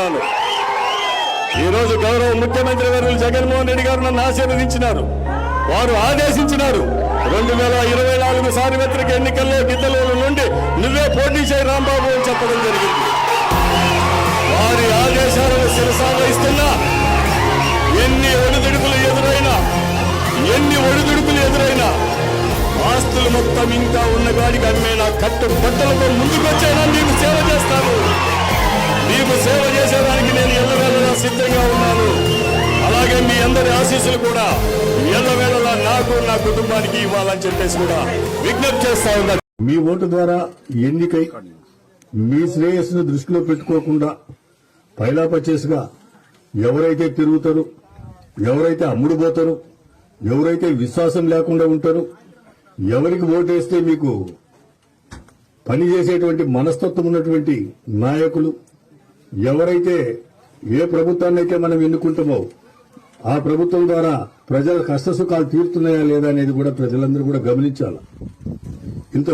చెప్తాను. ఈ రోజు గౌరవ ముఖ్యమంత్రి వర్యులు జగన్మోహన్ రెడ్డి గారు నన్ను ఆశీర్వదించినారు. వారు ఆదేశించినారు 2024 సార్వత్రిక ఎన్నికల్లో గిద్దలూరు నుండి నువ్వే పోటీ చేయి రాంబాబు అని చెప్పడం జరిగింది. వారి ఆదేశాలను శిరసావహిస్తున్నా ఎన్ని ఒడిదుడుకులు ఎదురైనా ఆస్తులు మొత్తం ఇంకా ఉన్నగాడికి అమ్మేనా కట్టుబట్టలతో ముందుకొచ్చేనా నీకు సేవ చేస్తాను. నీకు సేవ చేసేదానికి నేను ఎల్లవేళలా సిద్ధంగా ఉన్నాను. అలాగే మీ అందరి ఆశీస్సులు కూడా ఎల్లవేళలా నాకు నా కుటుంబానికి ఇవ్వాలని చెప్పేసి కూడా విజ్ఞప్తి చేస్తా ఉన్నారు. మీ ఓటు ద్వారా ఎన్నికై మీ శ్రేయస్సును దృష్టిలో పెట్టుకోకుండా పైలాపచేసిగా ఎవరైతే తిరుగుతారో, ఎవరైతే అమ్ముడుపోతారో, ఎవరైతే విశ్వాసం లేకుండా ఉంటారో, ఎవరికి ఓటేస్తే మీకు పనిచేసేటువంటి మనస్తత్వం ఉన్నటువంటి నాయకులు, ఎవరైతే ఏ ప్రభుత్వాన్ని అయితే మనం ఎన్నుకుంటామో ఆ ప్రభుత్వం ద్వారా ప్రజల కష్టసుఖాలు తీరుతున్నాయా లేదా అనేది కూడా ప్రజలందరూ కూడా గమనించాలి. ఇంత